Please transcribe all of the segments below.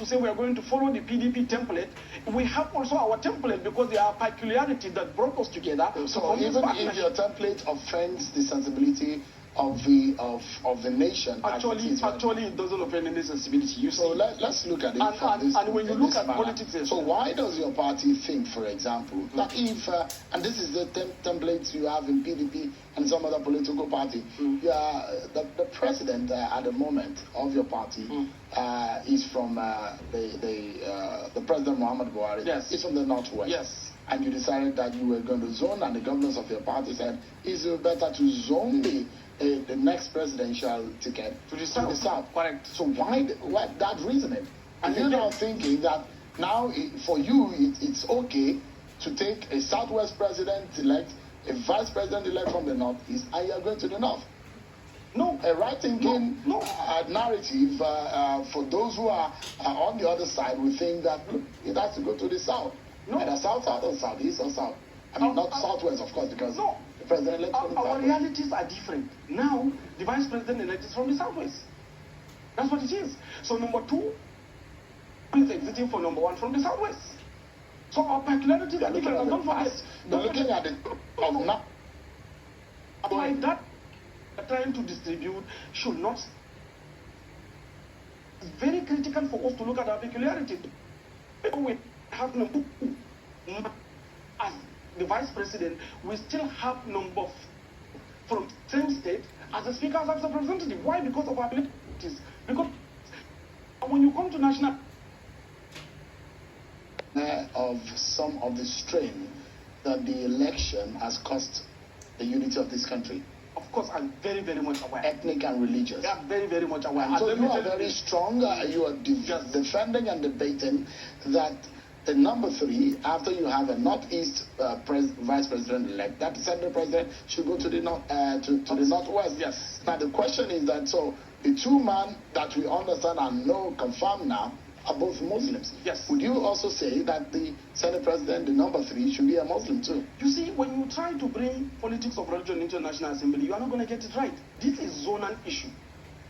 to say we are going to follow the PDP template. We have also our template because there are peculiarities that brought us together. So even if your template offends the sensibility of the nation, actually it doesn't offend any sensibility. You so let's look at it from this. And when you look at politics, so why does your party think, for example, that if and this is the template you have in PDP and some other political party, the president at the moment of your party is from the President Muhammad Buhari. Yes, is from the Northwest. Yes. And you decided that you were going to zone, and the governors of your party said, is it better to zone the next presidential ticket to the south? Correct. So why that reasoning? And you're now thinking that now for you it's okay to take a Southwest president-elect, a vice president-elect from the Northeast, and you're going to the North. No. A right-thinking narrative for those who are on the other side will think that, look, it has to go to the South. No. Either south or southeast or south. I mean, not southwest, of course, because the president-elect from the Our southwest. realities are different. Now, the vice president-elect is from the southwest. That's what it is. So number 2 is exiting for number 1 from the southwest. So our peculiarities are different. Don't forget. Looking at it of now. Like that, trying to distribute should not. It's very critical for us to look at our peculiarity. We have number 2 as the vice president. We still have number from same state as the Speaker of House of Representatives. Why? Because of our abilities. Because when you come to national of some of the strain that the election has cost the unity of this country. Of course, I'm very, very much aware. Ethnic and religious. Yeah, very, very much aware. So you are very strong. You are defending and debating that the number 3, after you have a Northeast vice president-elect, that the Senate president should go to the the Northwest. Yes. Now the question is that so the 2 men that we understand and know confirmed now are both Muslims. Yes. Would you also say that the Senate president, the number 3, should be a Muslim too? You see, when you try to bring politics of religion into the National Assembly, you are not going to get it right. This is zonal issue.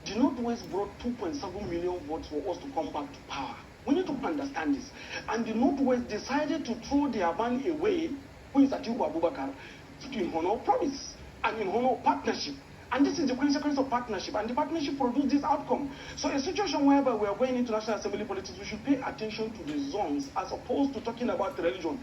The Northwest brought 2.7 million votes for us to come back to power. We need to understand this. And the Northwest decided to throw their man away, who is Atiku Abubakar, in honor of promise and in honor of partnership. And this is the consequence of partnership. And the partnership produced this outcome. So a situation whereby we are going into National Assembly politics, we should pay attention to the zones as opposed to talking about religion.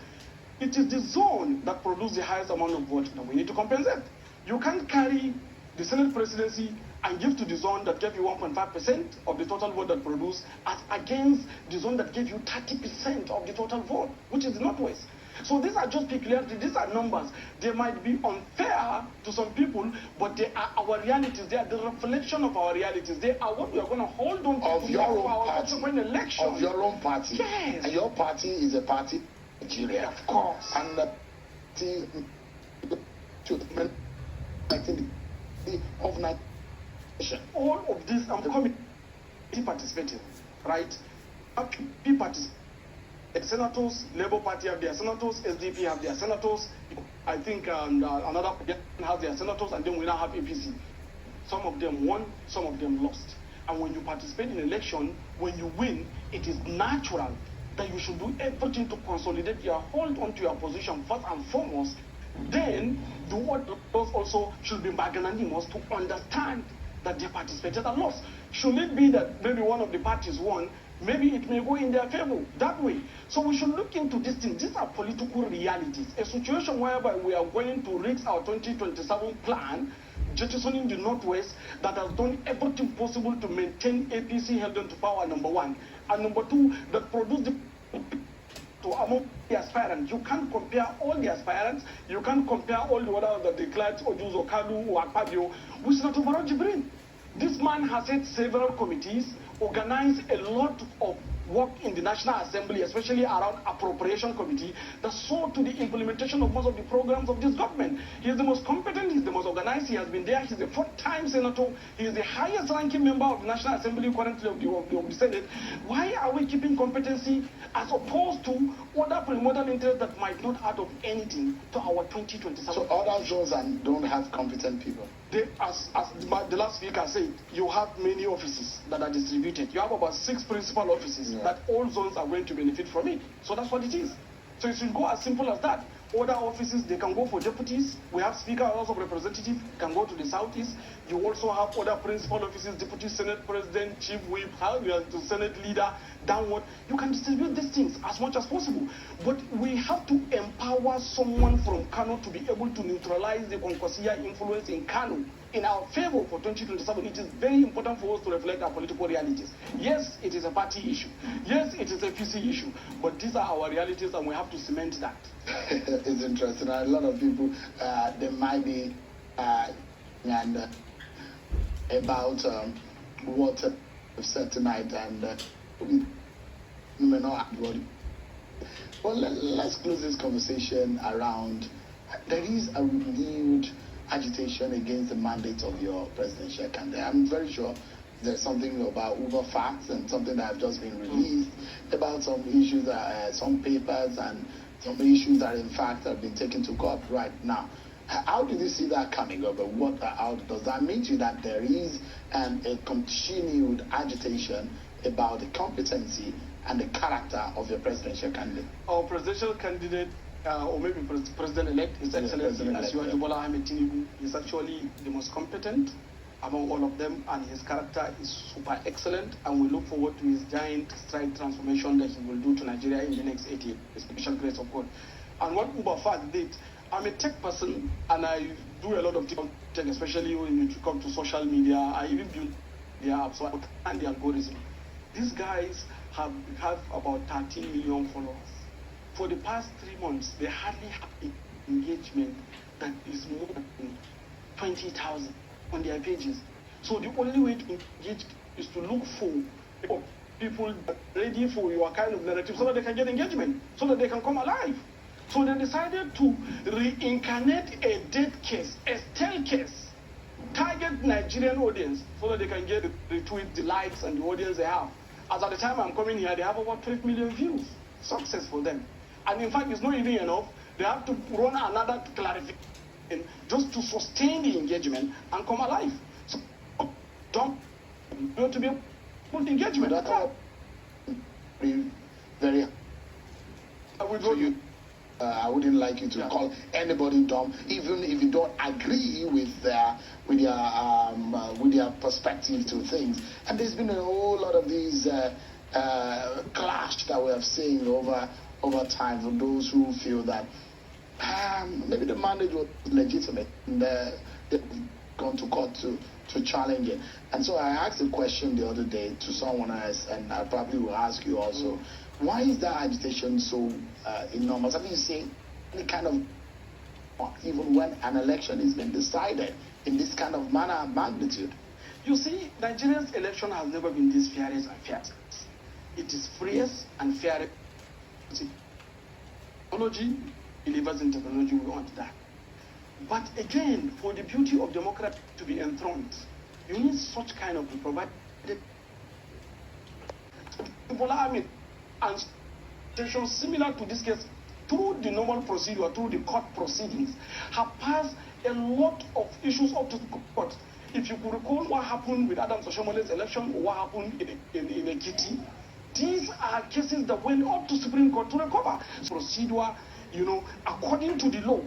It is the zone that produced the highest amount of votes. Now we need to compensate. You can't carry the Senate presidency and give to the zone that gave you 1.5% of the total vote that produced as against the zone that gave you 30% of the total vote, which is the Northwest. So these are just peculiarities, these are numbers. They might be unfair to some people, but they are our realities. They are the reflection of our realities. They are what we are going to hold on to of your own party. Election. Of your own party. Yes. And your party is a party Nigeria. Of course. And of nation. All of this, I'm coming participating, right? People participate. Senators, Labour Party have their senators, SDP have their senators. I think another has their senators, and then we now have APC. Some of them won, some of them lost. And when you participate in election, when you win, it is natural that you should do everything to consolidate your hold onto your position first and foremost. Then the word also should be magnanimous to understand that they participated and lost. Should it be that maybe one of the parties won, maybe it may go in their favor that way. So we should look into these things. These are political realities. A situation whereby we are going to reach our 2027 plan, jettisoning the Northwest, that has done everything possible to maintain APC held on to power, number 1. And number 2, that produced the to among the aspirants. You can't compare all the aspirants. You can't compare all the others that declared Ojus or Kalu or Akpabio with Senator Barrow Jibrin. This man has had several committees, organized a lot of work in the National Assembly, especially around appropriation committee, that saw to the implementation of most of the programs of this government. He is the most competent, he is the most organized, he has been there, he is the 4th-time senator, he is the highest ranking member of the National Assembly currently of the Senate. Why are we keeping competency as opposed to other primordial interests that might not add up anything to our 2027? So other zones don't have competent people? As the last speaker said, you have many offices that are distributed. You have about 6 principal offices. that all zones are going to benefit from it. So that's what it is. So it should go as simple as that. Other offices, they can go for deputies. We have Speaker, House of Representatives, can go to the Southeast. You also have other principal offices, Deputy Senate President, Chief Whip, the Senate Leader, downward. You can distribute these things as much as possible. But we have to empower someone from Kano to be able to neutralize the Konkosia influence in Kano in our favor for 2027. It is very important for us to reflect our political realities. Yes, it is a party issue. Yes, it is a PC issue. But these are our realities and we have to cement that. It's interesting. A lot of people, they might be about what I've said tonight, and we may not have. Well, let's close this conversation around. There is a renewed agitation against the mandate of your presidential candidate. I'm very sure there's something about Uber facts and something that have just been released about some issues, some papers and some issues that in fact have been taken to court right now. How did you see that coming up? How does that mean to you that there is a continued agitation about the competency and the character of your presidential candidate? Our presidential candidate, or maybe president-elect, His Excellency Bola Ahmed Tinubu, is actually the most competent among all of them, and his character is super excellent, and we look forward to his giant stride transformation that he will do to Nigeria in the next 8 years, the special grace of God. And what Uber Fast did, I'm a tech person, and I do a lot of tech, especially when you come to social media. I even build their apps, so I understand the algorithm. These guys have about 13 million followers. For the past 3 months, they hardly have engagement that is more than 20,000 on their pages. So the only way to engage is to look for people ready for your kind of narrative so that they can get engagement, so that they can come alive. So they decided to reincarnate a dead case, a stale case, target Nigerian audience so that they can get the retweets, the likes, and the audience they have. As at the time I'm coming here, they have about 12 million views. Success for them. And in fact, it's not even enough. They have to run another clarification just to sustain the engagement and come alive. So don't to be able to engagement. That's all. Very. I wouldn't like you to call anybody dumb, even if you don't agree with their perspective to things. And there's been a whole lot of these clash that we have seen over time for those who feel that maybe the mandate was legitimate and they've gone to court to challenge it. And so I asked a question the other day to someone else, and I probably will ask you also. Why is that agitation so enormous? Have you seen any kind of, even when an election is being decided in this kind of manner and magnitude? You see, Nigeria's election has never been this fairest and fairest. It is freest and fairest. Technology, believers in technology, we want that. But again, for the beauty of democracy to be enthroned, you need such kind of provided. And situations similar to this case, through the normal procedure, through the court proceedings, have passed a lot of issues up to the court. If you could recall what happened with Adams Oshomole's election, or what happened in Ekiti, these are cases that went up to Supreme Court to recover. Procedure, according to the law,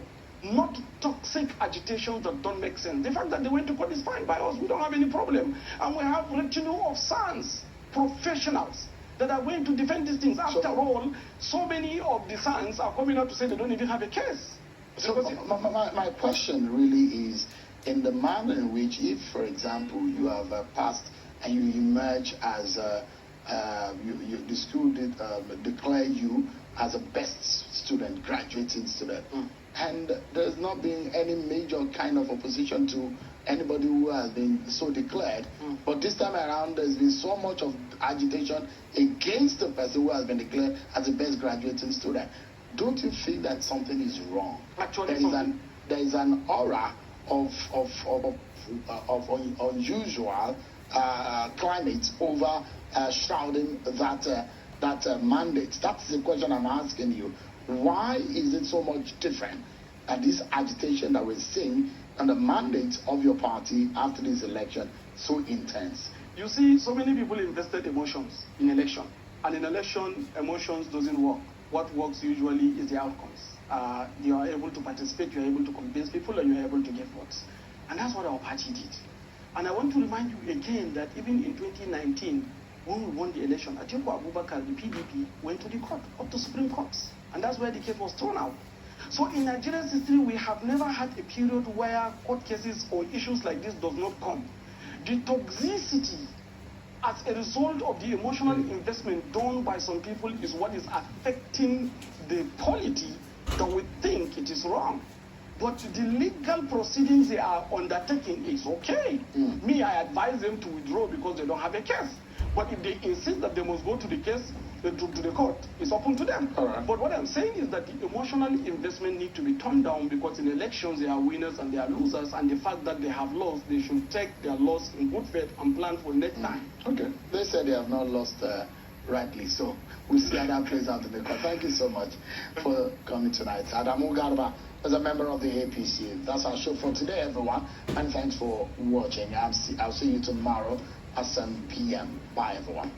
not toxic agitations that don't make sense. The fact that they went to court is fine by us. We don't have any problem. And we have retinue of sons, professionals, that are going to defend these things. After all, so many of the sons are coming out to say they don't even have a case. So my question really is, in the manner in which, if, for example, you have passed and you emerge as the school declare you as a best student, graduating student, and there's not been any major kind of opposition to anybody who has been so declared, but this time around there's been so much of agitation against the person who has been declared as the best graduating student. Don't you feel that something is wrong? Actually, there is an aura of unusual climate over shrouding that mandate. That's the question I'm asking you. Why is it so much different and this agitation that we're seeing and the mandate of your party after this election so intense? You see, so many people invested emotions in election. And in election, emotions doesn't work. What works usually is the outcomes. You are able to participate, you are able to convince people, and you are able to get votes. And that's what our party did. And I want to remind you again that even in 2019, when we won the election, Atiku Abubakar, the PDP, went to the court, up to Supreme Court. And that's where the case was thrown out. So in Nigeria's history, we have never had a period where court cases or issues like this does not come. The toxicity as a result of the emotional investment done by some people is what is affecting the polity that we think it is wrong. But the legal proceedings they are undertaking is okay. Me, I advise them to withdraw because they don't have a case. But if they insist that they must go to the case, to the court, it's open to them. Right. But what I'm saying is that the emotional investment need to be toned down because in elections there are winners and there are losers, and the fact that they have lost, they should take their loss in good faith and plan for next time. Okay. They said they have not lost rightly, so we'll see how that plays out in the court. Thank you so much for coming tonight. Adamu Garba is a member of the APC. That's our show for today, everyone, and thanks for watching. I'll see you tomorrow at 7 p.m. Bye, everyone.